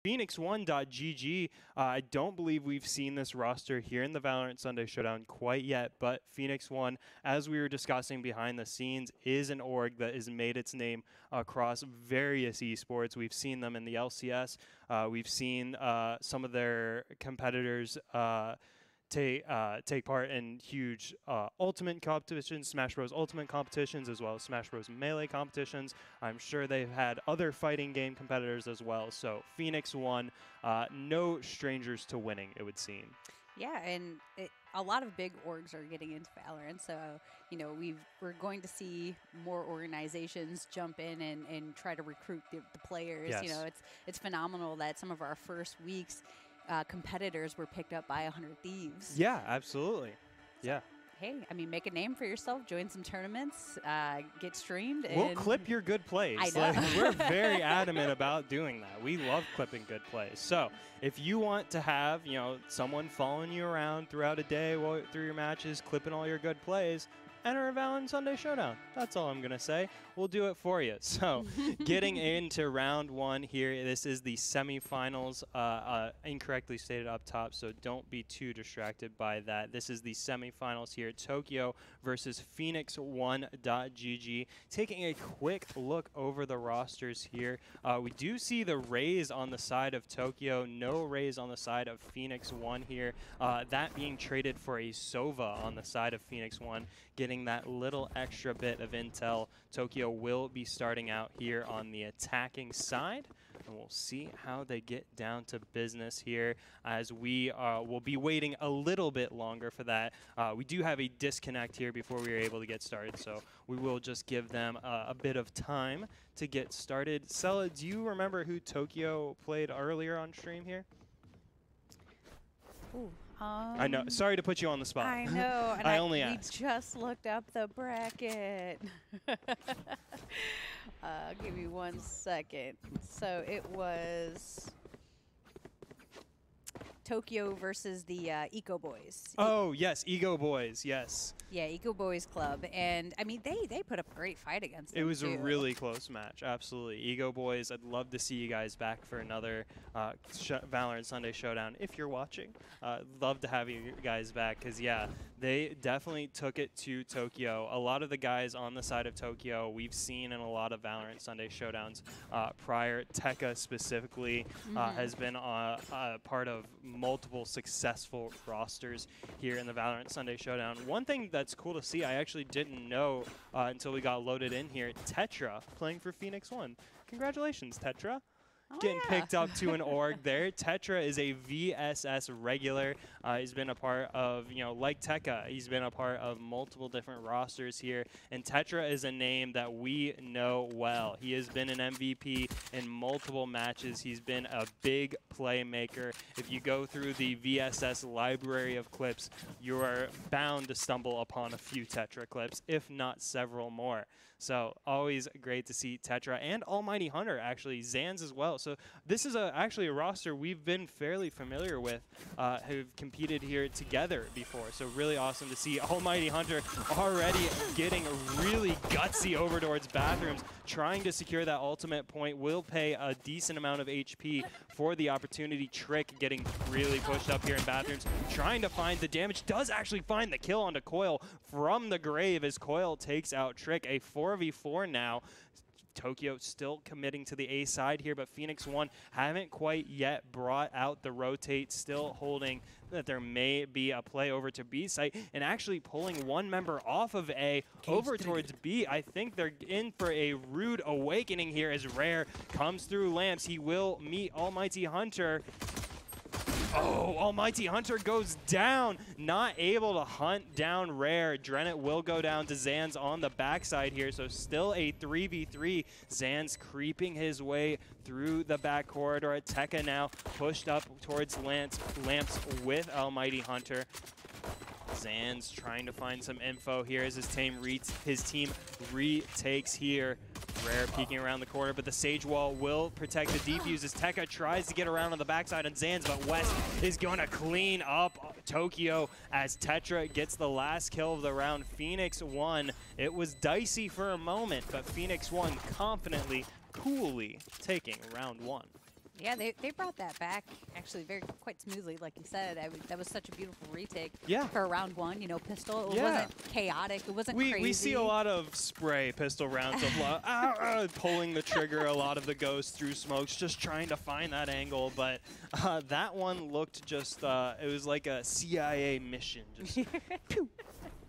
Phoenix1.gg, I don't believe we've seen this roster here in the Valorant Sunday Showdown quite yet, but Phoenix One, as we were discussing behind the scenes, is an org that has made its name across various esports. We've seen them in the LCS. We've seen some of their competitors take part in huge ultimate competitions, Smash Bros. Ultimate competitions, as well as Smash Bros. Melee competitions. I'm sure they've had other fighting game competitors as well. So Phoenix One, no strangers to winning, it would seem. Yeah, and a lot of big orgs are getting into Valorant, so you know we're going to see more organizations jump in and try to recruit the players. Yes. You know, it's phenomenal that some of our first weeks competitors were picked up by 100 Thieves. Yeah, absolutely. Yeah. Hey, I mean, make a name for yourself, join some tournaments, get streamed. We'll clip your good plays. I know. Like, we're very adamant about doing that. We love clipping good plays. So if you want to have, you know, someone following you around throughout a day through your matches, clipping all your good plays, enter a Valorant Sunday Showdown. That's all I'm going to say. We'll do it for you. So getting into round one here, this is the semifinals, incorrectly stated up top, so don't be too distracted by that. This is the semifinals here, Tokyo versus Phoenix1.gg. Taking a quick look over the rosters here, we do see the Rays on the side of Tokyo, no Rays on the side of Phoenix One here, that being traded for a Sova on the side of Phoenix One, getting that little extra bit of intel. Tokyo will be starting out here on the attacking side, and we'll see how they get down to business here as we will be waiting a little bit longer for that. We do have a disconnect here before we are able to get started, so we will just give them a bit of time to get started. Sella, do you remember who Tokyo played earlier on stream here? Ooh. I know. Sorry to put you on the spot. I know. And I only asked. We just looked up the bracket. Give me 1 second. So it was Tokyo versus the Eco Boys. Oh, yes. Ego Boys. Yes. Yeah, Eco Boys Club. And, I mean, they put up a great fight against them, It was too. a really close match. Absolutely. Ego Boys, I'd love to see you guys back for another Valorant Sunday Showdown. If you're watching, love to have you guys back because, yeah, they definitely took it to Tokyo. A lot of the guys on the side of Tokyo we've seen in a lot of Valorant Sunday Showdowns prior. Tekka specifically has been a part of multiple successful rosters here in the Valorant Sunday Showdown. One thing that's cool to see, I actually didn't know until we got loaded in here, Tetra playing for Phoenix One. Congratulations, Tetra. Oh, Getting yeah. picked up to an org there. Tetra is a VSS regular. He's been a part of, you know, like Tekka, he's been a part of multiple different rosters here. And Tetra is a name that we know well. He has been an MVP in multiple matches. He's been a big playmaker. If you go through the VSS library of clips, you are bound to stumble upon a few Tetra clips, if not several more. So always great to see Tetra and Almighty Hunter, actually, Zans as well. So this is actually a roster we've been fairly familiar with, who've competed here together before. So really awesome to see Almighty Hunter already getting really gutsy over towards Bathrooms, trying to secure that ultimate point. Will pay a decent amount of HP for the opportunity. Trick getting really pushed up here in Bathrooms, trying to find the damage. Does actually find the kill onto Coil from the grave as Coil takes out Trick. A 4v4 now. Tokyo still committing to the A side here, but Phoenix One haven't quite yet brought out the rotate, still holding that there may be a play over to B site, and actually pulling one member off of A over towards B. I think they're in for a rude awakening here as Rare comes through lamps. He will meet Almighty Hunter. Oh, Almighty Hunter goes down, not able to hunt down Rare. Drennet will go down to Zans on the backside here, so still a 3v3. Zans creeping his way through the back corridor. Tekka now pushed up towards Lamps with Almighty Hunter. Zans trying to find some info here as his team retakes here. Rare peeking around the corner, but the Sage Wall will protect the defuse as Tekka tries to get around on the backside on Zans, but West is going to clean up Tokyo as Tetra gets the last kill of the round. Phoenix One, it was dicey for a moment, but Phoenix One confidently, coolly taking round one. Yeah, they brought that back actually quite smoothly, like you said. I mean, that was such a beautiful retake. Yeah. For round one, you know, pistol. It Yeah. wasn't chaotic. It wasn't crazy. We see a lot of spray pistol rounds of pulling the trigger, a lot of the ghosts through smokes, just trying to find that angle. But that one looked just, it was like a CIA mission. Just pew,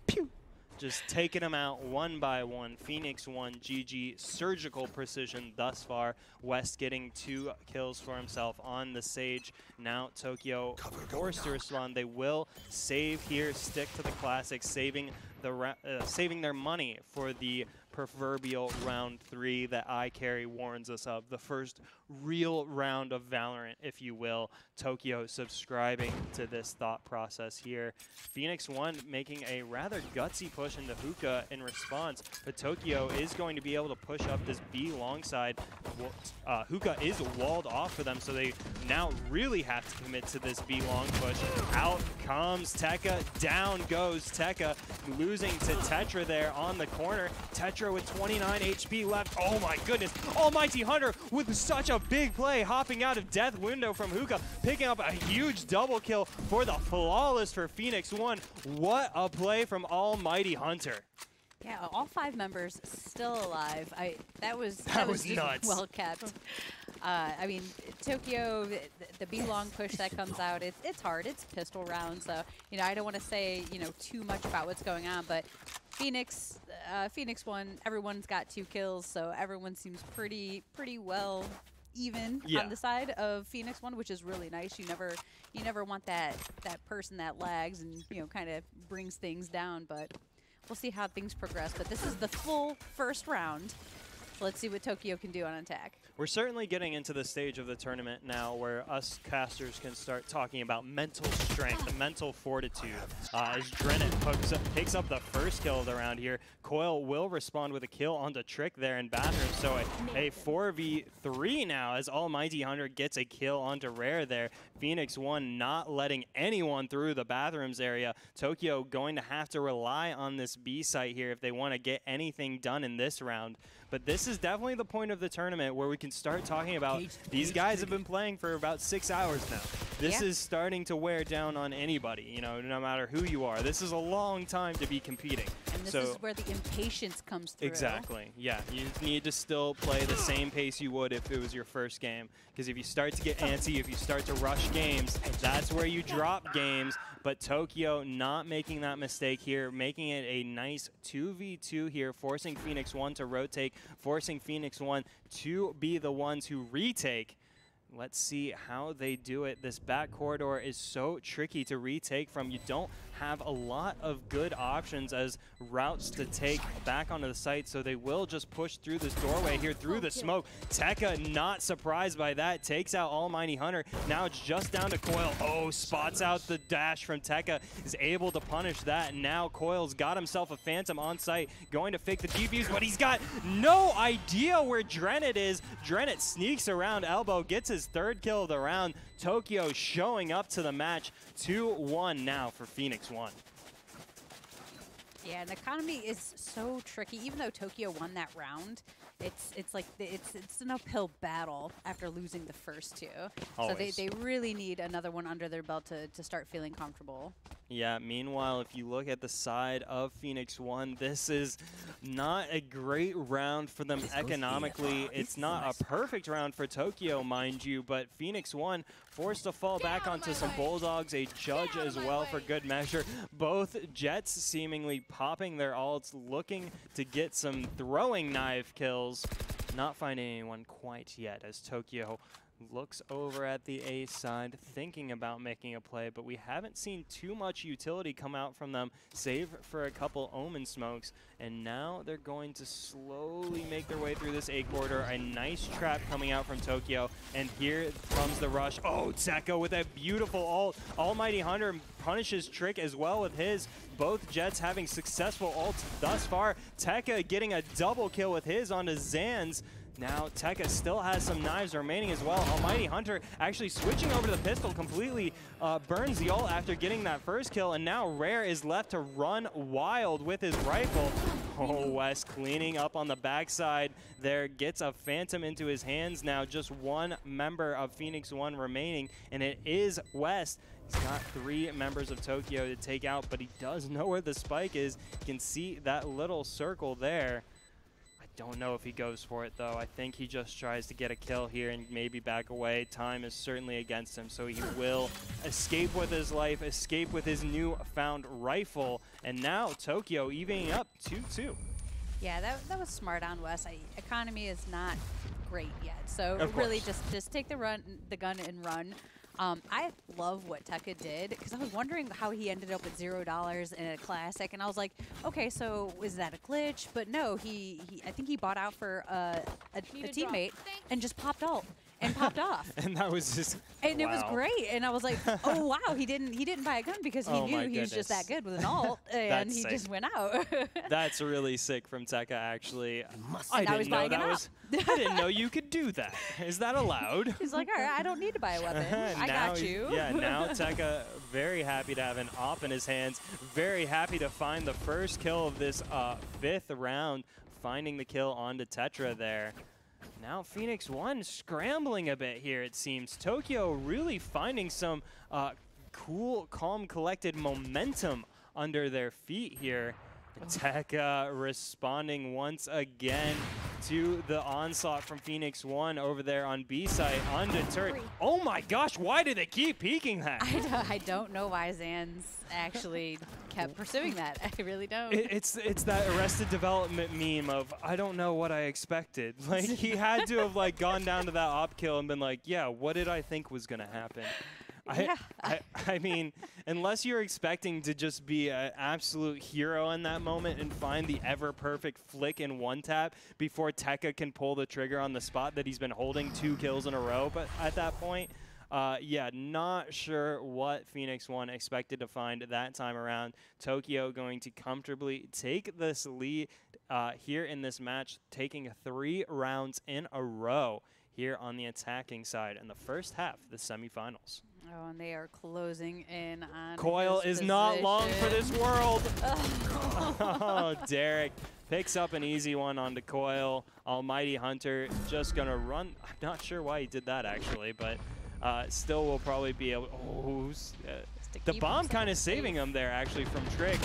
pew. Just taking them out one by one. Phoenix 1, GG, surgical precision thus far. West getting 2 kills for himself on the Sage. Now Tokyo forced to respond. They will save here, stick to the classics, saving their money for the proverbial round 3 that iCarry warns us of. The first real round of Valorant, if you will. Tokyo subscribing to this thought process here. Phoenix 1 making a rather gutsy push into hookah in response, but Tokyo is going to be able to push up this B long side. Hookah is walled off for them, so they now really have to commit to this B long push. Out comes Tekka, down goes Tekka, losing to Tetra there on the corner. Tetra with 29 HP left. Oh my goodness, Almighty Hunter with such a big play, hopping out of death window from hookah, picking up a huge double kill for the flawless for Phoenix 1. What a play from Almighty Hunter. Yeah, all 5 members still alive. That was nuts. Well kept. I mean, Tokyo, the B-long push that comes out, it's hard. It's pistol round, so, you know, I don't want to say, you know, too much about what's going on, but Phoenix 1, everyone's got 2 kills, so everyone seems pretty well even on the side of Phoenix 1, which is really nice. You never want that person that lags and, you know, kind of brings things down, but we'll see how things progress. But this is the full first round. Let's see what Tokyo can do on attack. We're certainly getting into the stage of the tournament now where us casters can start talking about mental strength and mental fortitude. As Drennan picks up the first kill of the round here, Coil will respond with a kill onto Trick there in Bathroom. So a 4v3 now as Almighty Hunter gets a kill onto Rare there. Phoenix 1 not letting anyone through the Bathrooms area. Tokyo going to have to rely on this B site here if they want to get anything done in this round. But this is definitely the point of the tournament where we can start talking about these guys have been playing for about 6 hours now. This is starting to wear down on anybody, you know, no matter who you are. This is a long time to be competing. And this is where the impatience comes through. Exactly. Yeah, you need to still play the same pace you would if it was your first game. Because if you start to get antsy, if you start to rush games, that's where you drop games. But Tokyo not making that mistake here, making it a nice 2v2 here, forcing Phoenix 1 to rotate, forcing Phoenix 1 to be the ones who retake. Let's see how they do it. This back corridor is so tricky to retake from. You don't have a lot of good options as routes to take back onto the site, so they will just push through this doorway here, through the smoke. Tekka not surprised by that, takes out Almighty Hunter. Now it's just down to Coil. Oh, spots out the dash from Tekka, is able to punish that. Now Coil's got himself a Phantom on site, going to fake the defuse, but he's got no idea where Drennet is. Drennet sneaks around elbow, gets his 3rd kill of the round. Tokyo showing up to the match. 2-1 now for Phoenix 1. Yeah, and economy is so tricky. Even though Tokyo won that round, it's like it's an uphill battle after losing the first 2. Always. So they really need another one under their belt to start feeling comfortable. Yeah, meanwhile, if you look at the side of Phoenix 1, this is not a great round for them economically. It's not a perfect round for Tokyo, mind you, but Phoenix 1 forced to fall back onto some Bulldogs, a Judge as well for good measure. Both Jets seemingly popping their ults, looking to get some throwing knife kills. Not finding anyone quite yet as Tokyo looks over at the A side, thinking about making a play, but we haven't seen too much utility come out from them, save for a couple Omen smokes, and now they're going to slowly make their way through this A corridor. A nice trap coming out from Tokyo, and here comes the rush. Oh, Tekka with a beautiful ult. Almighty Hunter punishes Trick as well with his. Both Jets having successful ults thus far. Tekka getting a double kill with his onto Zanz. Now Tekka still has some knives remaining as well. Almighty Hunter actually switching over to the pistol, completely burns the ult after getting that first kill, and now Rare is left to run wild with his rifle. Oh, West cleaning up on the backside there, gets a Phantom into his hands now. Just one member of Phoenix One remaining, and it is West. He's got 3 members of Tokyo to take out, but he does know where the spike is. You can see that little circle there. I don't know if he goes for it, though. I think he just tries to get a kill here and maybe back away. Time is certainly against him, so he will escape with his life, escape with his newfound rifle, and now Tokyo evening up 2-2. Yeah, that was smart on West. Economy is not great yet, so really just take the gun and run. I love what Tekka did, because I was wondering how he ended up with $0 in a classic, and I was like, okay, so is that a glitch? But no, I think he bought out for a teammate and just popped ult and popped off. And that was just and it was great. And I was like, oh wow, he didn't buy a gun because he knew he was just that good with an ult, and he just went out. That's really sick from Tekka, actually. I didn't know that was. I didn't know you could do that. Is that allowed? He's like, all right, I don't need to buy a weapon. I got you. Yeah, now Tekka very happy to have an op in his hands. Very happy to find the first kill of this 5th round, finding the kill onto Tetra there. Now Phoenix One scrambling a bit here, it seems. Tokyo really finding some cool, calm, collected momentum under their feet here. Tekka responding once again to the onslaught from Phoenix One over there on B site, undeterred. Oh my gosh, why do they keep peeking that? I don't know why Zan's actually kept pursuing that. I really don't. It's that Arrested Development meme of, I don't know what I expected. Like, he had to have like gone down to that op kill and been like, yeah, what did I think was gonna happen? I mean, unless you're expecting to just be an absolute hero in that moment and find the ever-perfect flick in one tap before Tekka can pull the trigger on the spot that he's been holding 2 kills in a row, but at that point, yeah, not sure what Phoenix One expected to find that time around. Tokyo going to comfortably take this lead here in this match, taking 3 rounds in a row here on the attacking side in the first half of the semifinals. Oh, and they are closing in on Coil is not long for this world. Oh, Derek picks up an easy one onto Coil. Almighty Hunter just going to run. I'm not sure why he did that, actually, but still will probably be able the bomb kind of saving him there, actually, from Trick.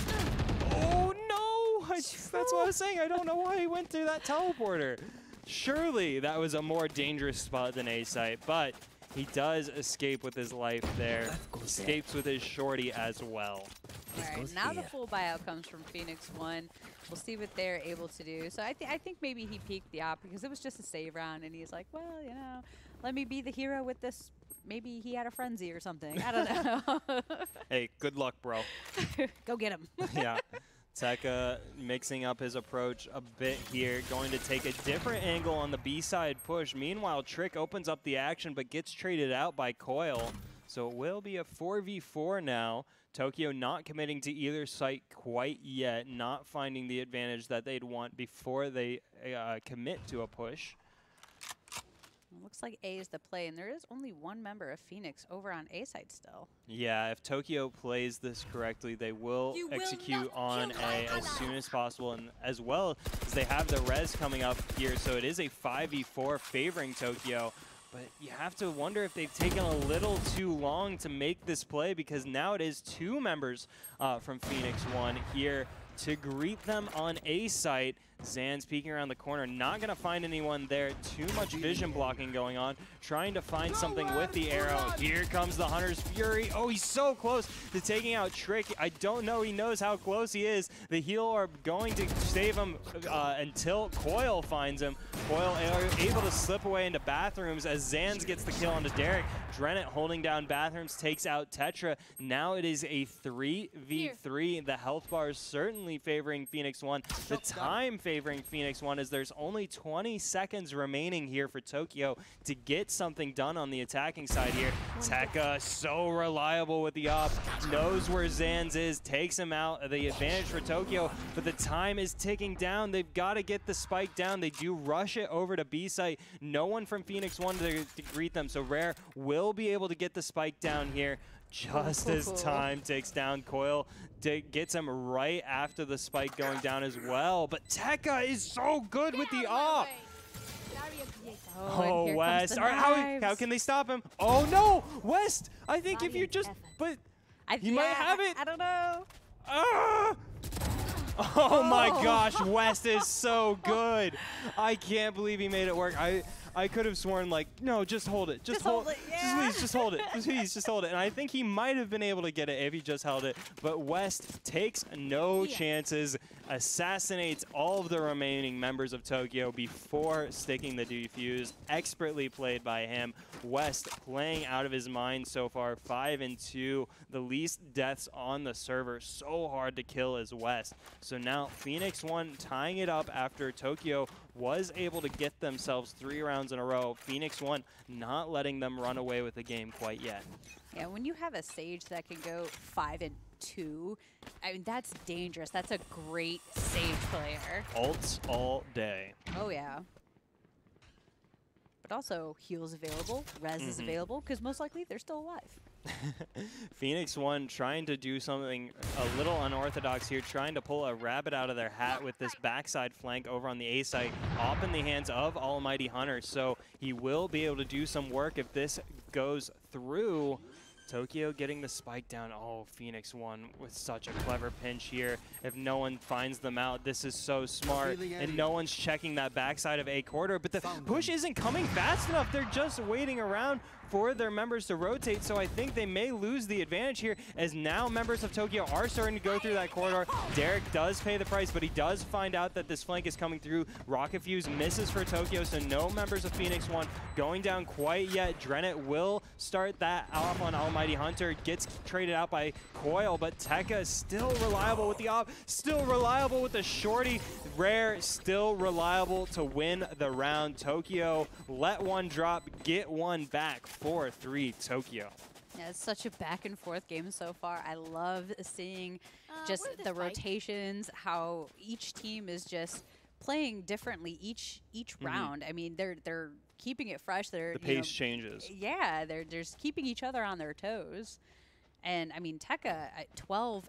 Oh, no. That's what I was saying. I don't know why he went through that teleporter. Surely that was a more dangerous spot than A site, but he does escape with his life there. Escapes with his shorty as well. All right, now the full buyout comes from Phoenix One. We'll see what they're able to do. So I think maybe he peeked the op because it was just a save round, and he's like, well, you know, let me be the hero with this. Maybe he had a frenzy or something. I don't know. Hey, good luck, bro. Go get him. Yeah. Tekka mixing up his approach a bit here, going to take a different angle on the B-side push. Meanwhile, Trick opens up the action but gets traded out by Coil. So it will be a 4v4 now. Tokyo not committing to either site quite yet, not finding the advantage that they'd want before they commit to a push. Looks like A is the play, and there is only 1 member of Phoenix over on A side still. Yeah, if Tokyo plays this correctly, they will execute on A as soon as possible, and as well as they have the res coming up here, so it is a 5v4 favoring Tokyo. But you have to wonder if they've taken a little too long to make this play, because now it is 2 members from Phoenix One here to greet them on A site. Zan's peeking around the corner, not going to find anyone there. Too much vision blocking going on. Trying to find something with the arrow. Here comes the Hunter's Fury. Oh, he's so close to taking out Trick. I don't know he knows how close he is. The heal are going to save him until Coil finds him. Coil able to slip away into bathrooms as Zan's gets the kill onto Derek. Drennet holding down bathrooms, takes out Tetra. Now it is a 3v3. The health bar is certainly favoring Phoenix One. The time favoring Phoenix One as there's only 20 seconds remaining here for Tokyo to get something done on the attacking side here. Tekka so reliable with the op, knows where Zan's is, takes him out. The advantage for Tokyo, but the time is ticking down. They've got to get the spike down. They do rush it over to B site. No one from Phoenix One to greet them, so Rare will be able to get the spike down here. just as time takes down Coil. Gets him right after the spike going down as well. But Tekka is so good with the op. Oh, West. All right, how can they stop him? Oh, no. West, I think if you just, but he might have it. I don't know. Ah! Oh my gosh, West is so good. I can't believe he made it work. I could have sworn like, no, just hold it. Just hold it. Yeah. Please, just hold it. Please, just hold it. And I think he might have been able to get it if he just held it. But West takes no chances, assassinates all of the remaining members of Tokyo before sticking the defuse. Expertly played by him. West playing out of his mind so far, 5-2. The least deaths on the server. So hard to kill as West. So now Phoenix One tying it up after Tokyo was able to get themselves 3 rounds in a row. Phoenix One not letting them run away with the game quite yet. Yeah, when you have a Sage that can go 5-2, I mean, that's dangerous. That's a great Sage player. Ults all day. Oh, yeah. But also, heals available, res is available, because most likely they're still alive. Phoenix One trying to do something a little unorthodox here, trying to pull a rabbit out of their hat with this backside flank over on the A site, off in the hands of Almighty Hunter. So he will be able to do some work if this goes through. Tokyo getting the spike down. Oh, Phoenix One with such a clever pinch here. If no one finds them out, this is so smart. And no one's checking that backside of A quarter, but the push isn't coming fast enough. They're just waiting around for their members to rotate, so I think they may lose the advantage here as now members of Tokyo are starting to go through that corridor. Derek does pay the price, but he does find out that this flank is coming through. Rocket Fuse misses for Tokyo, so no members of Phoenix One going down quite yet. Drennet will start that off on Almighty Hunter, gets traded out by Coil, but Tekka is still reliable with the op, still reliable with the shorty. Rare still reliable to win the round. Tokyo let one drop, get one back. 4-3 Tokyo. Yeah, it's such a back and forth game so far. I love seeing just the rotations, how each team is just playing differently each round. I mean, they're keeping it fresh. The pace changes. Yeah, they're just keeping each other on their toes. And I mean, Tekka at 12-5.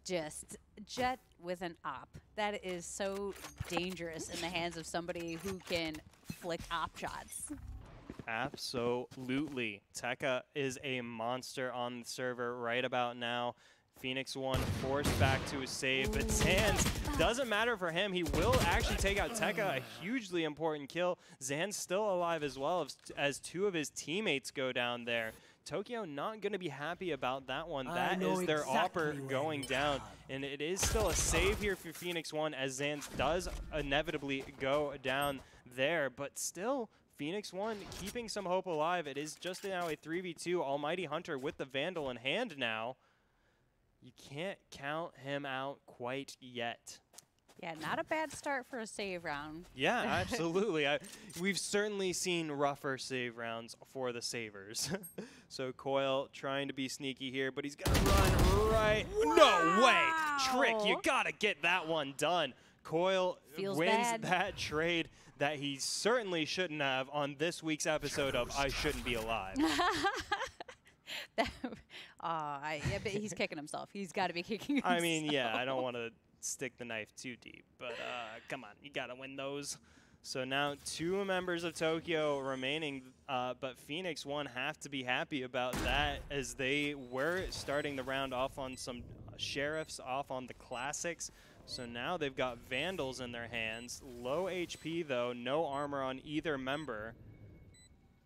Just Jet with an op. That is so dangerous in the hands of somebody who can flick op shots. Absolutely. Tekka is a monster on the server right about now. Phoenix One forced back to a save, but Zanz, doesn't matter for him. He will actually take out Tekka, a hugely important kill. Zanz still alive as well as 2 of his teammates go down there. Tokyo not going to be happy about that one. That is their offer going down. And it is still a save here for Phoenix One as Zanz does inevitably go down there. But still, Phoenix One keeping some hope alive. It is just now a 3v2. Almighty Hunter with the Vandal in hand now. You can't count him out quite yet. Yeah, not a bad start for a save round. Yeah, absolutely. We've certainly seen rougher save rounds for the savers. So Coil trying to be sneaky here, but he's going to run right. Wow. No way. Trick, you got to get that one done. Coil wins that trade that he certainly shouldn't have on this week's episode of I Shouldn't Be Alive. Yeah, but he's kicking himself. He's got to be kicking himself. I mean, yeah, I don't want to stick the knife too deep, but come on, you gotta win those. So now 2 members of Tokyo remaining, but Phoenix One have to be happy about that as they were starting the round off on some sheriffs, off on the classics. So now they've got Vandals in their hands. Low HP though, no armor on either member.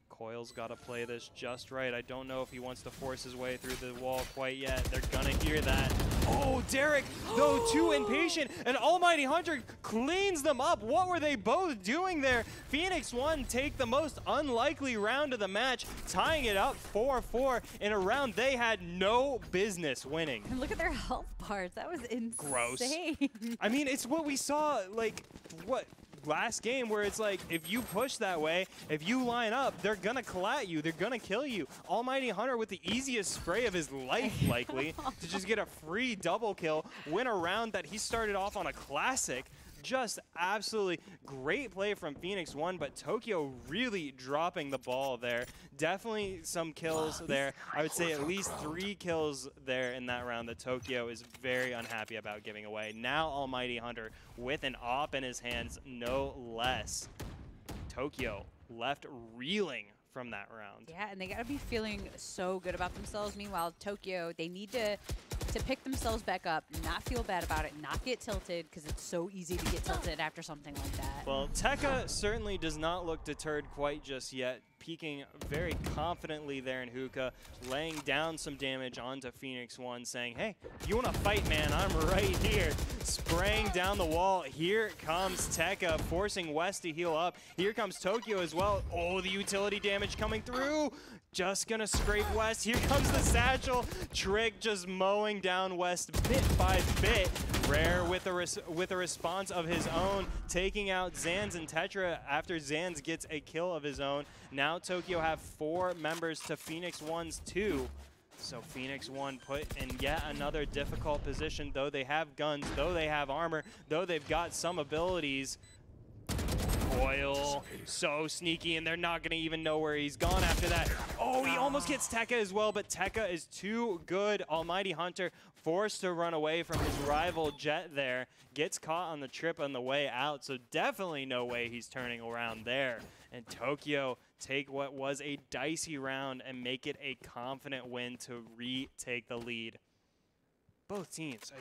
Coil's got to play this just right. I don't know if he wants to force his way through the wall quite yet. They're going to hear that. Oh, Derek, though, too impatient. And Almighty Hunter cleans them up. What were they both doing there? Phoenix One take the most unlikely round of the match, tying it up 4-4 in a round they had no business winning. And look at their health bars. That was insane. Gross. I mean, it's what we saw, like, last game where it's like, if you push that way, if you line up, they're gonna collat you, they're gonna kill you. Almighty Hunter with the easiest spray of his life, likely, to just get a free double kill, win a round that he started off on a classic, just absolutely great play from Phoenix One, but Tokyo really dropping the ball there. Definitely some kills there. I would say at least 3 kills there in that round that Tokyo is very unhappy about giving away. Now Almighty Hunter with an op in his hands, no less. Tokyo left reeling from that round. Yeah, and they got to be feeling so good about themselves. Meanwhile, Tokyo, they need to pick themselves back up, not feel bad about it, not get tilted, because it's so easy to get tilted after something like that. Well, Tekka certainly does not look deterred quite just yet, peeking very confidently there in hookah, laying down some damage onto Phoenix One, saying, hey, if you want to fight, man, I'm right here. Spraying down the wall. Here comes Tekka, forcing West to heal up. Here comes Tokyo as well. Oh, the utility damage coming through. Just gonna scrape West. Here comes the satchel. Trick just mowing down West bit by bit. Rare with a response of his own, taking out Zanz and Tetra after Zanz gets a kill of his own. Now Tokyo have 4 members to Phoenix One's 2. So Phoenix One put in yet another difficult position, though they have guns, though they have armor, though they've got some abilities. Coil, so sneaky, and they're not going to even know where he's gone after that. Oh, he almost gets Tekka as well, but Tekka is too good. Almighty Hunter forced to run away from his rival Jet there. Gets caught on the trip on the way out, so definitely no way he's turning around there. And Tokyo take what was a dicey round and make it a confident win to retake the lead. Both teams,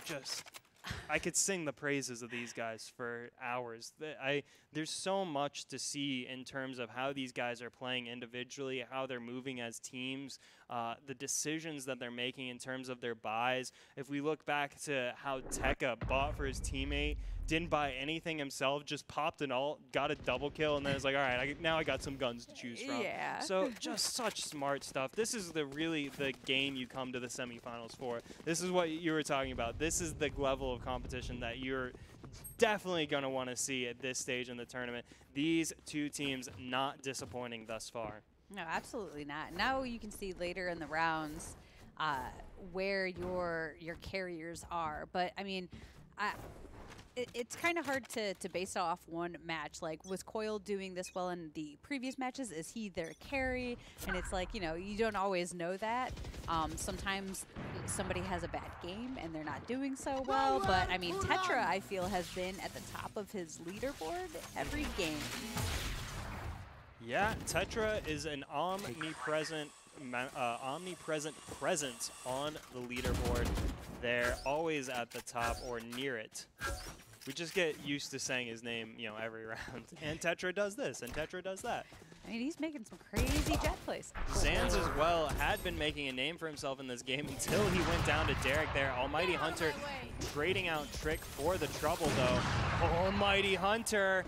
I could sing the praises of these guys for hours. There's so much to see in terms of how these guys are playing individually, how they're moving as teams, the decisions that they're making in terms of their buys. If we look back to how Tekka bought for his teammate, didn't buy anything himself, just popped an ult, got a double kill, and then it's like, all right, now I got some guns to choose from. Yeah. So just such smart stuff. This is really the game you come to the semifinals for. This is what you were talking about. This is the level of competition that you're definitely going to want to see at this stage in the tournament. These 2 teams not disappointing thus far. No, absolutely not. Now you can see later in the rounds where your carriers are. But, I mean, it's kind of hard to base off one match. Like, was Coil doing this well in the previous matches? Is he their carry? And it's like, you know, you don't always know that. Sometimes somebody has a bad game and they're not doing so well. But, I mean, Tetra, I feel, has been at the top of his leaderboard every game. Yeah, Tetra is an omnipresent presence on the leaderboard. They're always at the top or near it. We just get used to saying his name, you know, every round. And Tetra does this, and Tetra does that. I mean, he's making some crazy jet plays. Zanz as well had been making a name for himself in this game until he went down to Derek there. Almighty Hunter trading out Trick for the trouble, though. Almighty Hunter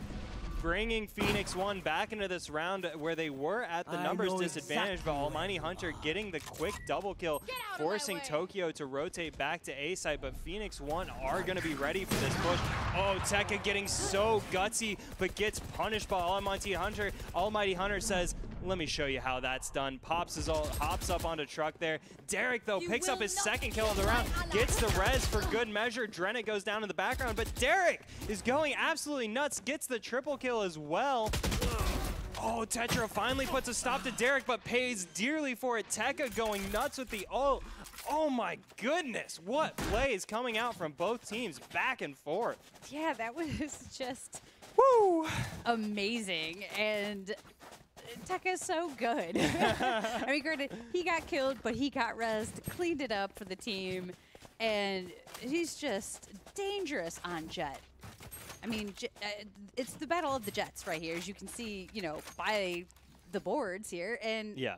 bringing Phoenix One back into this round where they were at the numbers disadvantage, but Almighty Hunter getting the quick double kill, forcing Tokyo to rotate back to A side, but Phoenix One are going to be ready for this push. Oh, Tekka getting so gutsy, but gets punished by Almighty Hunter. Almighty Hunter says, let me show you how that's done. Pops his ult, hops up onto truck there. Derek, though, picks up his 2nd kill of the round, gets the res for good measure. Drennet goes down in the background, but Derek is going absolutely nuts, gets the triple kill as well. Oh, Tetra finally puts a stop to Derek, but pays dearly for it. Tekka going nuts with the ult. Oh my goodness, what plays coming out from both teams, back and forth. Yeah, that was just woo, amazing. And Tekka's so good. I mean, granted, he got killed, but he got rezzed, cleaned it up for the team, and he's just dangerous on Jet. I mean, it's the battle of the Jets right here, as you can see, you know, by the boards here, and yeah,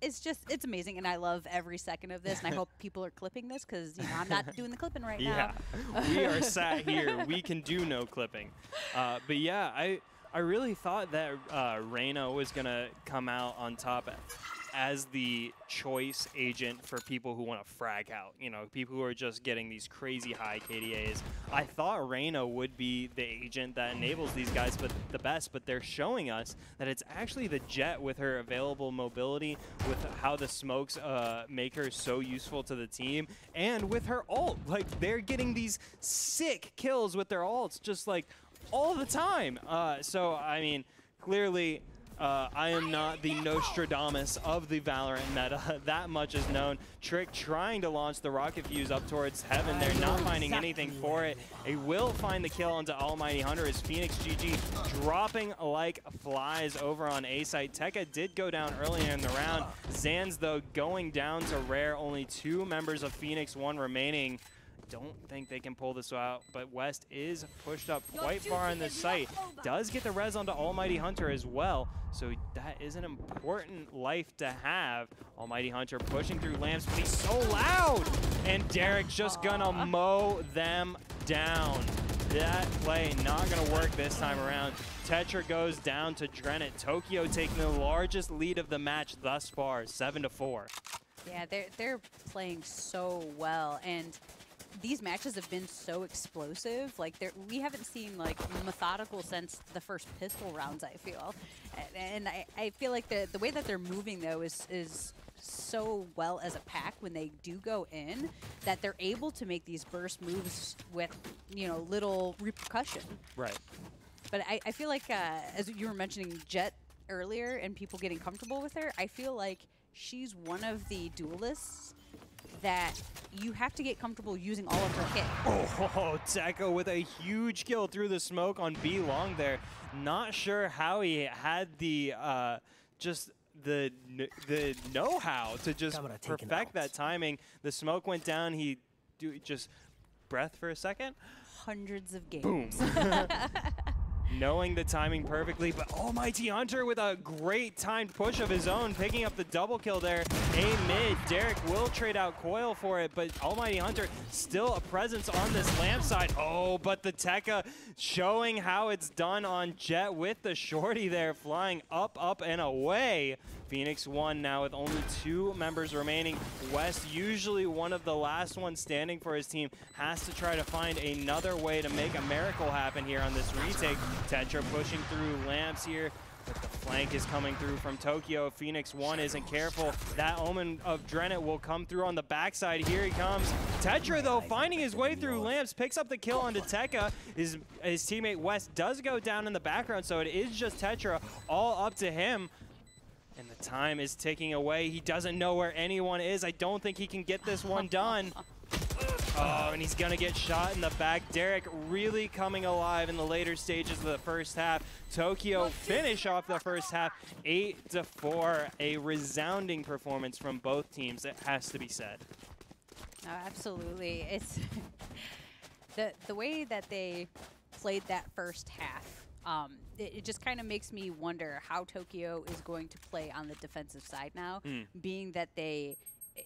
it's amazing, and I love every second of this, and I hope people are clipping this, because, you know, I'm not doing the clipping right now. Yeah, we are sat here. We can do no clipping. But yeah, I really thought that Reyna was going to come out on top as the choice agent for people who want to frag out, you know, people who are just getting these crazy high KDAs. I thought Reyna would be the agent that enables these guys the best, but they're showing us that it's actually the Jet with her available mobility, with how the smokes make her so useful to the team, and with her ult. Like, they're getting these sick kills with their ults, just like all the time. So, I mean, clearly, I am not the Nostradamus of the Valorant meta. That much is known. Trick trying to launch the rocket fuse up towards heaven. They're not finding anything for it. He will find the kill onto Almighty Hunter as Phoenix GG dropping like flies over on A site. Tekka did go down earlier in the round. Zans, though, going down to Rare. Only 2 members of Phoenix 1 remaining. Don't think they can pull this out, but West is pushed up quite far on this site. Does get the res onto Almighty Hunter as well, so that is an important life to have. Almighty Hunter pushing through lamps, but he's so loud! And Derek's just gonna mow them down. That play not gonna work this time around. Tetra goes down to Drennet. Tokyo taking the largest lead of the match thus far, 7-4. Yeah, they're playing so well, and these matches have been so explosive. Like we haven't seen like methodical since the first pistol rounds, I feel. And I feel like the way that they're moving though is so well as a pack when they do go in, that they're able to make these burst moves with, you know, little repercussion. Right. But I feel like as you were mentioning Jet earlier and people getting comfortable with her, I feel like she's one of the duelists that you have to get comfortable using all of her kit. Oh, Tekka with a huge kill through the smoke on B long there. Not sure how he had the just the know-how to just perfect that timing. The smoke went down. He just breath for a second. Hundreds of games. Boom. Knowing the timing perfectly, but Almighty Hunter with a great timed push of his own, picking up the double kill there. A mid, Derek will trade out Coil for it, but Almighty Hunter still a presence on this lamp side. Oh, but the Tekka showing how it's done on Jet with the shorty there, flying up, up, and away. Phoenix 1 now with only 2 members remaining. West, usually one of the last ones standing for his team, has to try to find another way to make a miracle happen here on this retake. Tetra pushing through lamps here, but the flank is coming through from Tokyo. If Phoenix 1 isn't careful, that omen of Drennet will come through on the backside. Here he comes. Tetra, though, finding his way through lamps, picks up the kill onto Tekka. His teammate West does go down in the background, so it is just Tetra all up to him. And the time is ticking away. He doesn't know where anyone is. I don't think he can get this one done. Oh, and he's going to get shot in the back. Derek really coming alive in the later stages of the first half. Tokyo finish off the first half 8-4. A resounding performance from both teams, it has to be said. Oh, absolutely. It's the way that they played that first half. It just kind of makes me wonder how Tokyo is going to play on the defensive side now, being that they,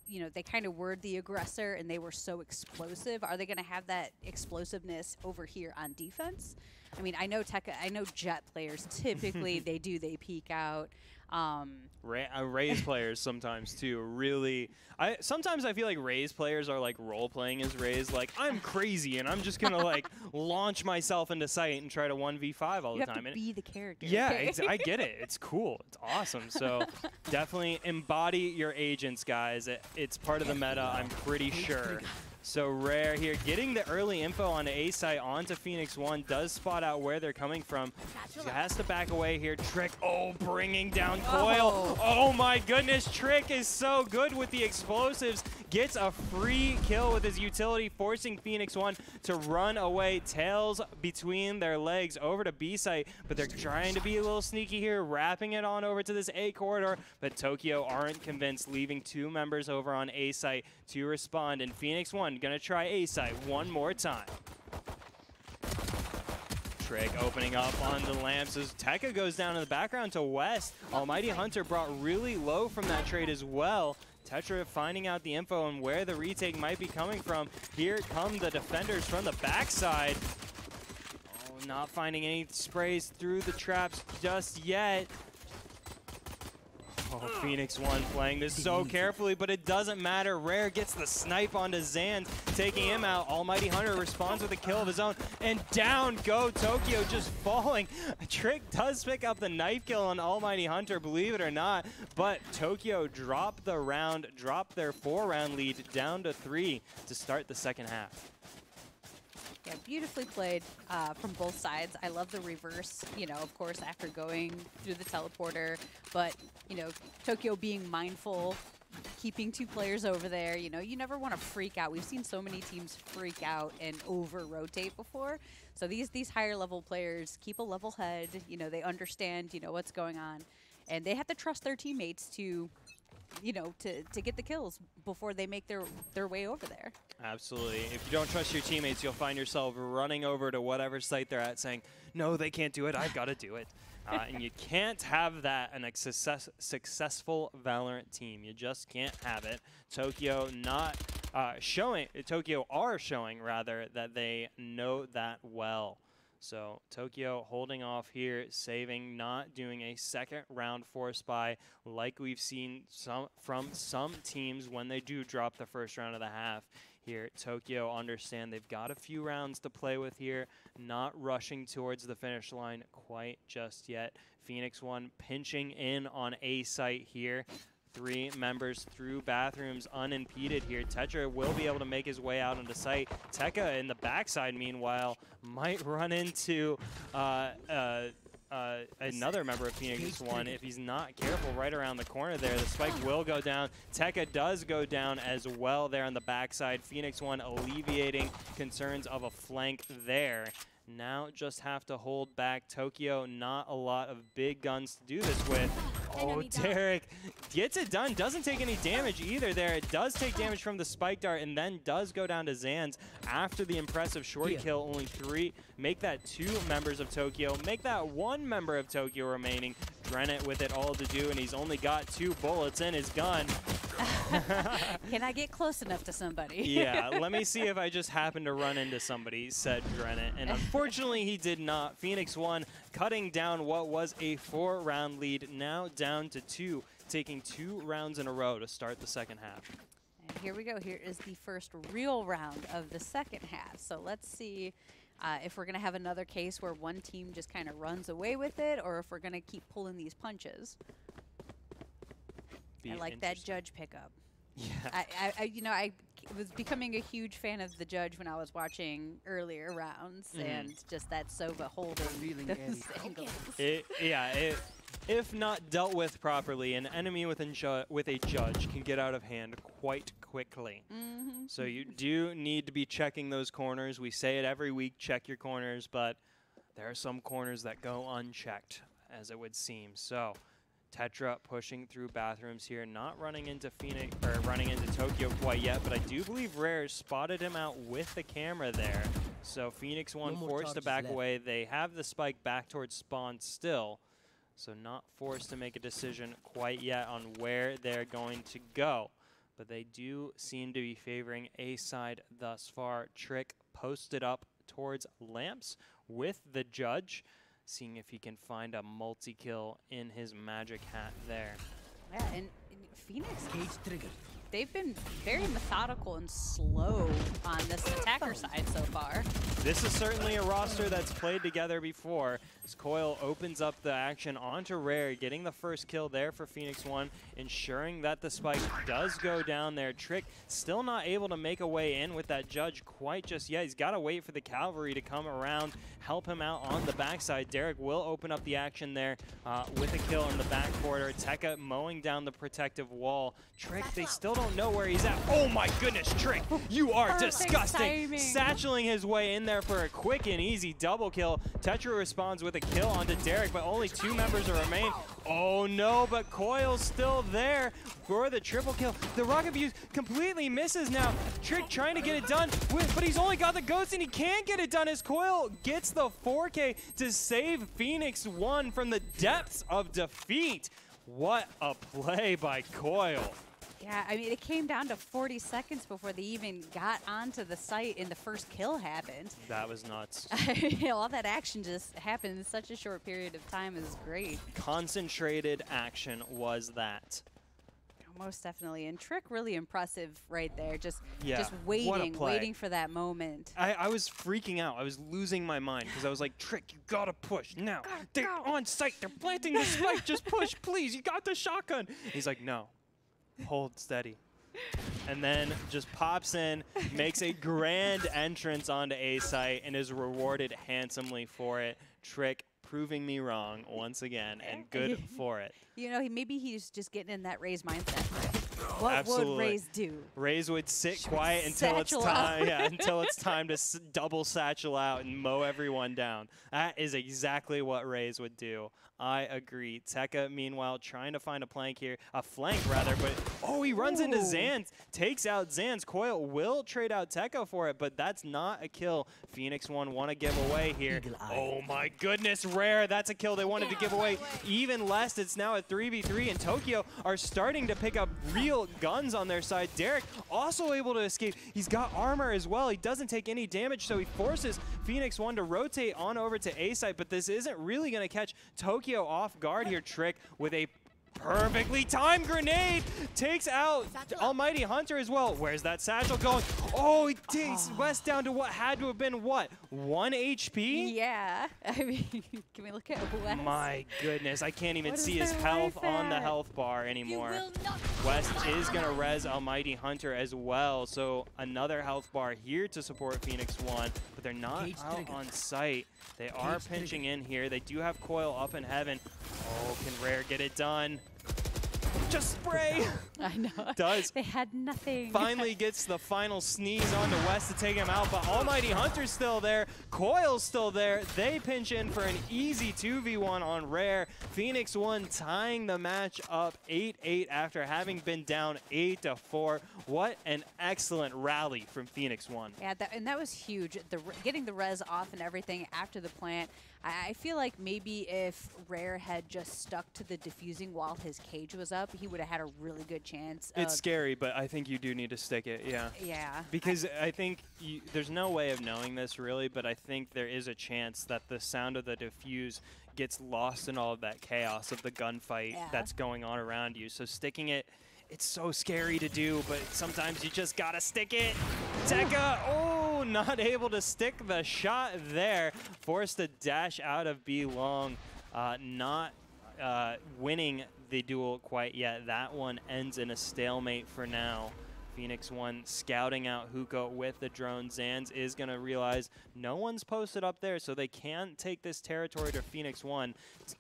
you know, they kind of were the aggressor and they were so explosive. Are they going to have that explosive-ness over here on defense? I mean, I know Jet players typically they peek out. Raze players sometimes too. Really, sometimes I feel like Raze players are like role playing as Raze. Like, I'm crazy and I'm just gonna like launch myself into sight and try to 1v5 all the time. You have to be the character. Yeah, okay? I get it. It's cool. It's awesome. So definitely embody your agents, guys. It's part of the meta, I'm pretty sure. So Rare here getting the early info on the A site onto Phoenix 1, does spot out where they're coming from. He has to back away here. Trick, bringing down Coil. Oh my goodness, Trick is so good with the explosives. Gets a free kill with his utility, forcing Phoenix 1 to run away. Tails between their legs over to B site, but they're trying to be a little sneaky here, wrapping it on over to this A corridor, but Tokyo aren't convinced, leaving 2 members over on A site to respond, and Phoenix 1 gonna try A site one more time. Trick opening up on the lamps as Tekka goes down in the background to West. Almighty Hunter brought really low from that trade as well. Tetra finding out the info on where the retake might be coming from. Here come the defenders from the backside. Oh, not finding any sprays through the traps just yet. Oh, Phoenix 1 playing this so carefully, but it doesn't matter. Rare gets the snipe onto Zan, taking him out. Almighty Hunter responds with a kill of his own, and down go Tokyo, just falling. Trick does pick up the knife kill on Almighty Hunter, believe it or not, but Tokyo dropped the round, dropped their 4-round lead down to 3 to start the second half. Yeah, beautifully played from both sides. I love the reverse, you know, of course, after going through the teleporter. But, you know, Tokyo being mindful, keeping 2 players over there. You know, you never want to freak out. We've seen so many teams freak out and over-rotate before. So these higher-level players keep a level head. You know, they understand, you know, what's going on. And they have to trust their teammates to, you know, to get the kills before they make their way over there. Absolutely. If you don't trust your teammates, you'll find yourself running over to whatever site they're at saying, no, they can't do it, I've got to do it. And you can't have that in a successful Valorant team. You just can't have it. Tokyo are showing rather that they know that well. So Tokyo holding off here, saving, not doing a second round force buy like we've seen from some teams when they do drop the first round of the half. Here, Tokyo understand they've got a few rounds to play with here, not rushing towards the finish line quite just yet. Phoenix One pinching in on A site here. 3 members through bathrooms unimpeded here. Tetra will be able to make his way out onto site. Tekka in the backside, meanwhile, might run into another member of Phoenix One if he's not careful right around the corner there. The spike will go down. Tekka does go down as well there on the backside. Phoenix One alleviating concerns of a flank there. Now just have to hold back. Tokyo, not a lot of big guns to do this with. Oh, Derek gets it done. Doesn't take any damage either there. It does take damage from the spike dart and then does go down to Zanz after the impressive shorty kill. Only 3. Make that 2 members of Tokyo. Make that 1 member of Tokyo remaining. Drennet with it all to do, and he's only got 2 bullets in his gun. Can I get close enough to somebody? Yeah, let me see if I just happen to run into somebody, said Drennet. And unfortunately, he did not. Phoenix One cutting down what was a 4-round lead, now down to 2, taking 2 rounds in a row to start the second half. And here we go. Here is the first real round of the second half. So let's see if we're going to have another case where one team just kind of runs away with it, or if we're going to keep pulling these punches. I like that judge pickup. Yeah. I was becoming a huge fan of the judge when I was watching earlier rounds, and just that Sova holding those angles. If not dealt with properly, an enemy with a judge can get out of hand quite quickly. So you do need to be checking those corners. We say it every week, check your corners, but there are some corners that go unchecked, as it would seem. So Tetra pushing through bathrooms here, not running into Tokyo quite yet, but I do believe Rare spotted him out with the camera there. So Phoenix One forced to back away. They have the spike back towards spawn still, so not forced to make a decision quite yet on where they're going to go. But they do seem to be favoring A side thus far. Trick posted up towards lamps with the judge, seeing if he can find a multi-kill in his magic hat there. Yeah, and Phoenix, they've been very methodical and slow on this attacker side so far. This is certainly a roster that's played together before. As Coil opens up the action onto Rare, getting the first kill there for Phoenix One, ensuring that the spike does go down there. Trick still not able to make a way in with that judge quite just yet. He's got to wait for the cavalry to come around, help him out on the backside. Derek will open up the action there with a kill in the back quarter. Tekka mowing down the protective wall. Trick, they still don't know where he's at. Oh my goodness, Trick, you are disgusting. Satcheling his way in there for a quick and easy double kill. Tetra responds with a kill onto Derek, but only 2 members remain. Oh no, but Coil's still there for the triple kill. The rocket fuse completely misses now. Trick trying to get it done, but he's only got the ghost and he can't get it done as Coil gets the 4K to save Phoenix One from the depths of defeat. What a play by Coil. Yeah, I mean, it came down to 40 seconds before they even got onto the site and the first kill happened. That was nuts. All that action just happened in such a short period of time is great. Concentrated action was that. Most definitely. And Trick really impressive right there. Just waiting for that moment. I was freaking out. I was losing my mind because I was like, Trick, you gotta push now. They're on site. They're planting the spike. Just push, please. You got the shotgun. He's like, no. Hold steady. and then just pops in, makes a grand entrance onto A site, and is rewarded handsomely for it. Trick proving me wrong once again, and good for it. You know, maybe he's just getting in that Raze mindset. What Absolutely. would Raze do? Raze would sit quiet until it's time. Yeah, until it's time to double satchel out and mow everyone down. That is exactly what Raze would do. I agree. Tekka, meanwhile, trying to find a flank here, but oh, he runs into Zans, takes out Zans. Coil will trade out Tekka for it, but that's not a kill. Phoenix One want to give away here. Oh my goodness, Rare, that's a kill they wanted to give away. Even less, it's now a 3v3, and Tokyo are starting to pick up real guns on their side. Derek also able to escape. He's got armor as well. He doesn't take any damage, so he forces Phoenix One to rotate on over to A site, but this isn't really going to catch Tokyo off guard here. Trick with a perfectly timed grenade takes out Almighty Hunter as well. Where's that satchel going? Oh, he takes West down to what had to have been, what, 1 HP? Yeah. I mean, can we look at West? My goodness, I can't even see his health on the health bar anymore. West is going to res Almighty Hunter as well, so another health bar here to support Phoenix One, but they're not out on site. They are pinching in here. They do have Coil up in heaven. Oh, can Rare get it done? Just spray. I know. Does. They had nothing. Finally gets the final sneeze onto West to take him out, but Almighty Hunter's still there. Coil's still there. They pinch in for an easy 2v1 on Rare. Phoenix One tying the match up 8-8 after having been down 8-4. What an excellent rally from Phoenix One. Yeah, and that was huge. Getting the res off and everything after the plant. I feel like maybe if Rare had just stuck to the defusing while his cage was up, he would have had a really good chance. It's scary, but I think you do need to stick it, yeah. Yeah. Because I think there's no way of knowing this really, but I think there is a chance that the sound of the defuse gets lost in all of that chaos of the gunfight that's going on around you. So sticking it, it's so scary to do, but sometimes you just gotta stick it. Tekka, oh, not able to stick the shot there. Forced to dash out of B long, not winning the duel quite yet. That one ends in a stalemate for now. Phoenix One scouting out Hookah with the drone. Zans is going to realize no one's posted up there, so they can't take this territory to Phoenix One.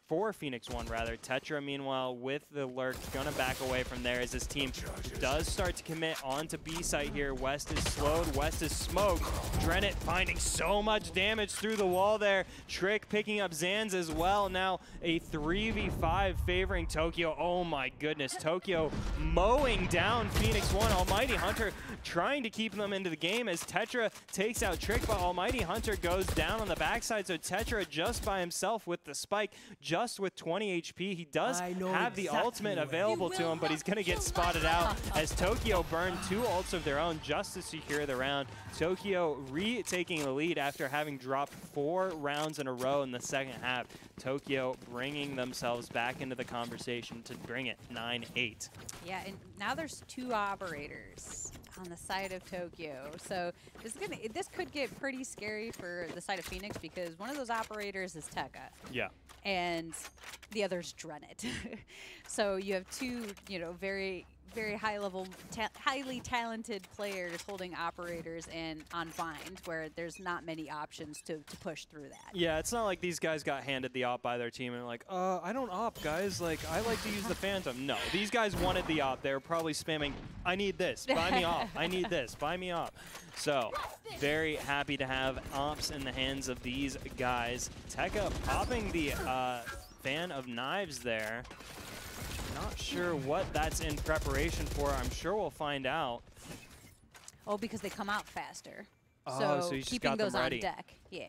For Phoenix One, rather. Tetra, meanwhile, with the lurk, going to back away from there as his team does start to commit onto B site here. West is slowed. West is smoked. Drennet finding so much damage through the wall there. Trick picking up Zans as well. Now a 3v5 favoring Tokyo. Oh my goodness. Tokyo mowing down Phoenix One. Almighty Hunter trying to keep them into the game as Tetra takes out Trick, but Almighty Hunter goes down on the backside, so Tetra just by himself with the spike, just with 20 HP. He does have the ultimate available to him, but he's going to get spotted out as Tokyo burned 2 ults of their own just to secure the round. Tokyo retaking the lead after having dropped 4 rounds in a row in the second half. Tokyo bringing themselves back into the conversation to bring it 9-8. Yeah, and now there's 2 operators on the side of Tokyo. So this could get pretty scary for the side of Phoenix because one of those operators is Tekka. Yeah. And the other's Drennet. So you have 2, very high-level, highly talented players holding operators and on bind, where there's not many options to push through that. Yeah, it's not like these guys got handed the op by their team and like, I don't op, guys. Like, I like to use the Phantom. No, these guys wanted the op. They were probably spamming, I need this, buy me op. I need this, buy me op. So, very happy to have ops in the hands of these guys. Tekka popping the fan of knives there. Not sure what that's in preparation for. I'm sure we'll find out. Oh, because they come out faster. Oh, so he's keeping got them those ready. on deck. Yeah.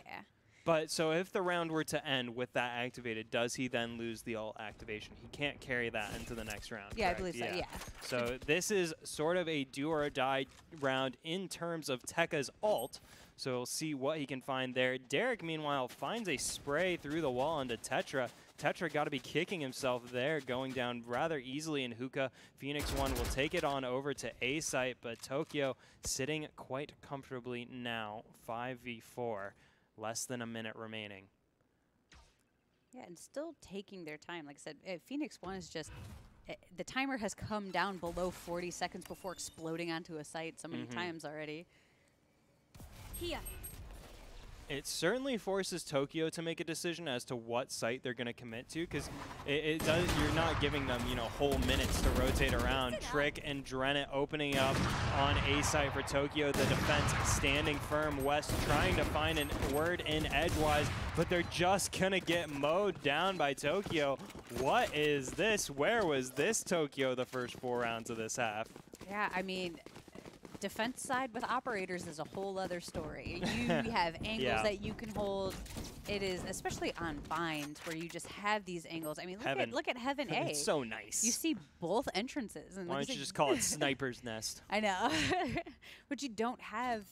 But so if the round were to end with that activated, does he then lose the ult activation? He can't carry that into the next round. Yeah, correct? I believe so, yeah. So this is sort of a do or die round in terms of Tekka's ult. So we'll see what he can find there. Derek, meanwhile, finds a spray through the wall into Tetra. Tetra got to be kicking himself there, going down rather easily in Hookah. Phoenix One will take it on over to A site, but Tokyo sitting quite comfortably now, 5v4, less than a minute remaining. Yeah, and still taking their time. Like I said, Phoenix One is just the timer has come down below 40 seconds before exploding onto a site so many times already. Here. It certainly forces Tokyo to make a decision as to what site they're going to commit to, because it does. You're not giving them, whole minutes to rotate around. Trick and Drennet opening up on A site for Tokyo. The defense standing firm. West trying to find a word in edgewise, but they're just going to get mowed down by Tokyo. What is this? Where was this Tokyo the first 4 rounds of this half? Yeah, I mean, defense side with operators is a whole other story. You have angles that you can hold. It is, especially on binds, where you just have these angles. I mean, look at Heaven A. It's so nice. You see both entrances. And why don't you just call it Sniper's Nest? I know. But you don't have,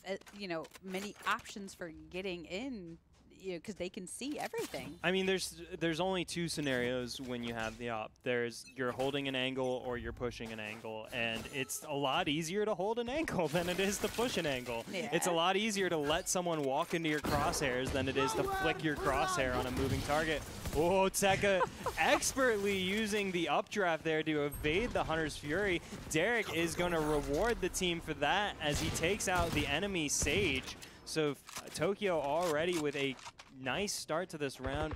many options for getting in, because they can see everything. I mean, there's only 2 scenarios when you have the op. There's you're holding an angle or you're pushing an angle, and it's a lot easier to hold an angle than it is to push an angle. Yeah. It's a lot easier to let someone walk into your crosshairs than it is to flick your crosshair on a moving target. Oh, Tekka expertly using the updraft there to evade the Hunter's Fury. Derek is going to reward the team for that as he takes out the enemy Sage. So Tokyo already with a nice start to this round,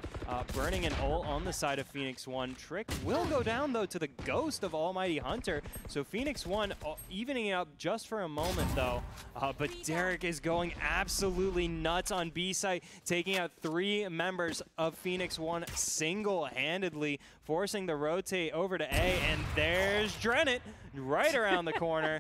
burning an ult on the side of Phoenix One. Trick will go down, though, to the ghost of Almighty Hunter. So Phoenix One evening it up just for a moment, though. But Derek is going absolutely nuts on B site, taking out 3 members of Phoenix One single-handedly, forcing the rotate over to A. And there's Drennet right around the corner.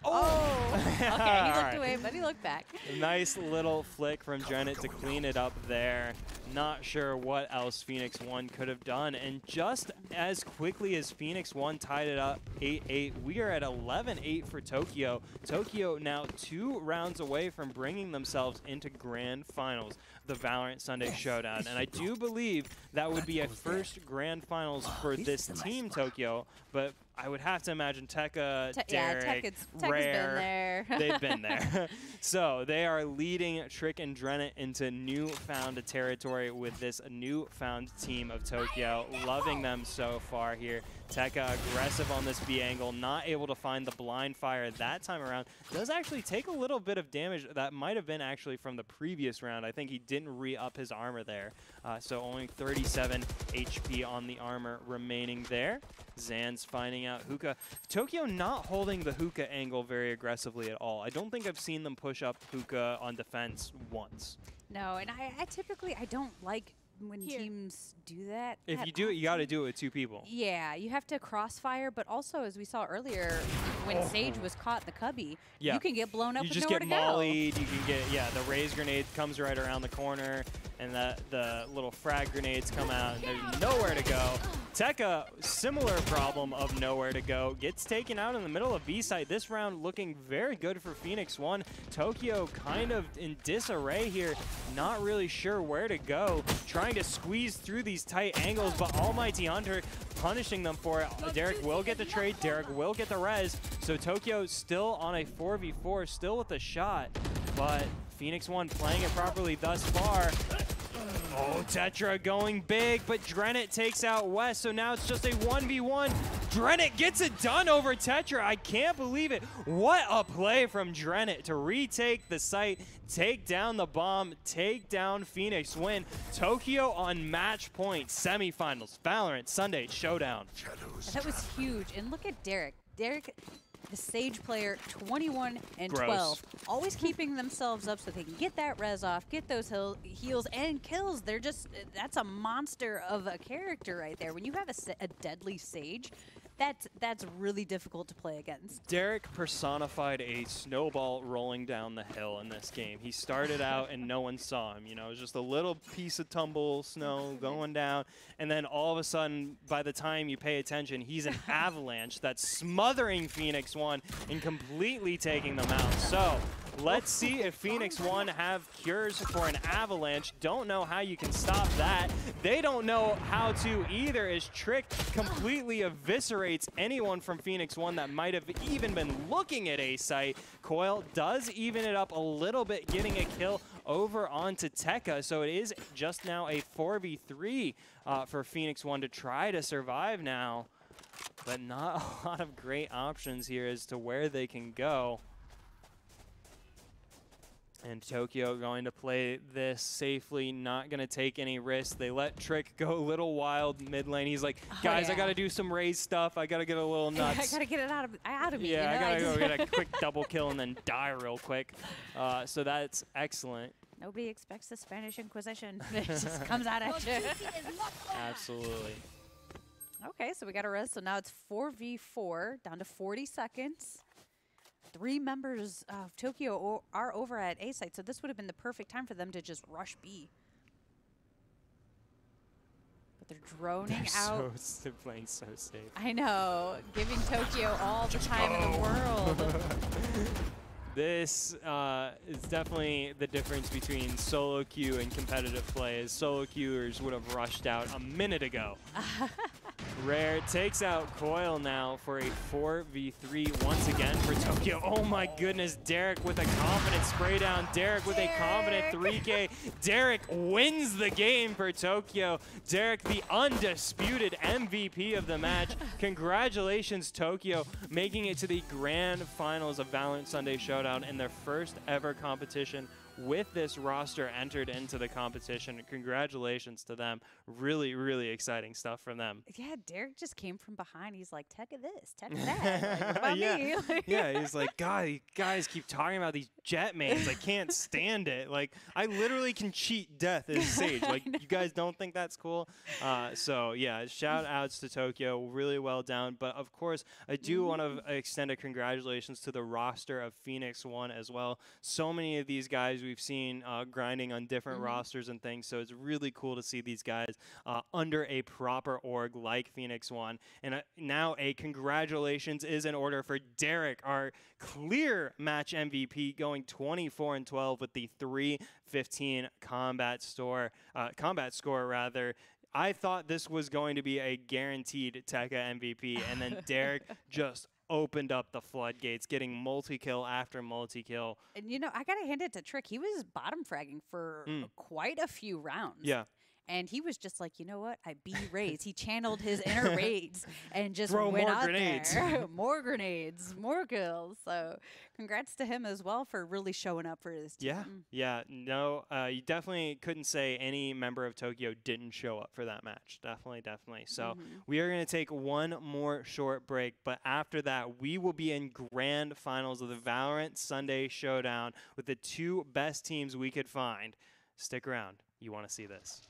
Oh, okay, he looked away, but he looked back. Nice little flick from Drennet to clean it up there. Not sure what else Phoenix One could have done. And just as quickly as Phoenix One tied it up 8-8, we are at 11-8 for Tokyo. Tokyo now 2 rounds away from bringing themselves into grand finals, the Valorant Sunday Showdown. And I do believe that would be a first grand finals for this team, Tokyo, but I would have to imagine Tekka, Derek, Tekka's Rare, been there. they've been there. So they are leading Trick and Drennet into newfound territory with this newfound team of Tokyo. Loving them so far here. Tekka aggressive on this B angle, not able to find the blind fire that time around. Does actually take a little bit of damage. That might have been actually from the previous round. I think he didn't re-up his armor there. So only 37 HP on the armor remaining there. Zan's finding out Hookah. Tokyo not holding the Hookah angle very aggressively at all. I don't think I've seen them push up Hookah on defense once. No, and I typically don't like when teams do that. If you do it, you got to do it with 2 people. Yeah, you have to crossfire, but also, as we saw earlier, when Sage was caught in the cubby, you can get blown up with nowhere to go. You just get mollied. You can get, the raise grenade comes right around the corner, and the little frag grenades come out, and there's nowhere to go. Tekka, similar problem of nowhere to go, gets taken out in the middle of B site. This round looking very good for Phoenix One. Tokyo kind of in disarray here, not really sure where to go, trying to squeeze through these tight angles, but Almighty Hunter punishing them for it. Derek will get the trade, Derek will get the res, so Tokyo still on a 4v4, still with a shot, but Phoenix One playing it properly thus far. Oh, Tetra going big, but Drennet takes out West, so now it's just a 1v1. Drennet gets it done over Tetra. I can't believe it. What a play from Drennet to retake the site, take down the bomb, take down Phoenix, win. Tokyo on match point, semifinals, Valorant Sunday Showdown. That was huge, and look at Derek. Derek, the Sage player, 21 and Gross. 12, always keeping themselves up so they can get that res off, get those heals and kills. They're just, that's a monster of a character right there. When you have a deadly Sage, that's really difficult to play against. Derek personified a snowball rolling down the hill in this game. He started out and no one saw him. You know, it was just a little piece of tumble snow going down. And then all of a sudden, by the time you pay attention, he's an avalanche that's smothering Phoenix One and completely taking them out. So let's see if Phoenix One have cures for an avalanche. Don't know how you can stop that. They don't know how to either, as Trick completely eviscerates anyone from Phoenix One that might have even been looking at A site. Coil does even it up a little bit, getting a kill over onto Tekka. So it is just now a 4v3 for Phoenix One to try to survive now. but not a lot of great options here as to where they can go. And Tokyo going to play this safely, not going to take any risks. They let Trick go a little wild mid lane. He's like, guys, I got to do some raise stuff. I got to get a little nuts. I got to get it out of me. Yeah, you know? I got to go get a quick double kill and then die real quick. So that's excellent. Nobody expects the Spanish Inquisition. It just comes out at you. Absolutely. Okay, so we got a rest. So now it's 4v4, down to 40 seconds. 3 members of Tokyo are over at A site, so this would have been the perfect time for them to just rush B. But they're droning out. They're playing so safe. I know, giving Tokyo all the time in the world. This is definitely the difference between solo queue and competitive play, as solo queuers would have rushed out a minute ago. Rare takes out Coil now for a 4v3 once again for Tokyo. Oh my goodness, Derek with a confident spray down. Derek with a confident 3K. Derek wins the game for Tokyo. Derek, the undisputed MVP of the match. Congratulations, Tokyo, making it to the grand finals of Valorant Sunday Showdown in their first ever competition with this roster entered into the competition. Congratulations to them. Really, really exciting stuff from them. Yeah, Derek just came from behind. He's like, tech of this, tech of that. Like, what about me? Yeah, he's like, God, you guys keep talking about these jet mains. I can't stand it. Like, I literally can cheat death as Sage. Like, you guys don't think that's cool? So, yeah, shout outs to Tokyo. Really well done. But, of course, I do want to extend a congratulations to the roster of Phoenix One as well. So many of these guys we've seen grinding on different rosters and things, so it's really cool to see these guys under a proper org like Phoenix One. And now a congratulations is in order for Derek, our clear match MVP, going 24-12 with the 315 combat score. I thought this was going to be a guaranteed Tekka MVP, and then Derek just opened up the floodgates, getting multi-kill after multi-kill. And, you know, I got to hand it to Trick. He was bottom fragging for quite a few rounds. Yeah. And he was just like, you know what? I B raids. He channeled his inner raids and just Throw went more out grenades. there. More grenades, more kills. So congrats to him as well for really showing up for his team. Yeah. No, you definitely couldn't say any member of Tokyo didn't show up for that match. Definitely. So we are going to take one more short break, but after that, we will be in grand finals of the Valorant Sunday Showdown with the 2 best teams we could find. Stick around. You want to see this.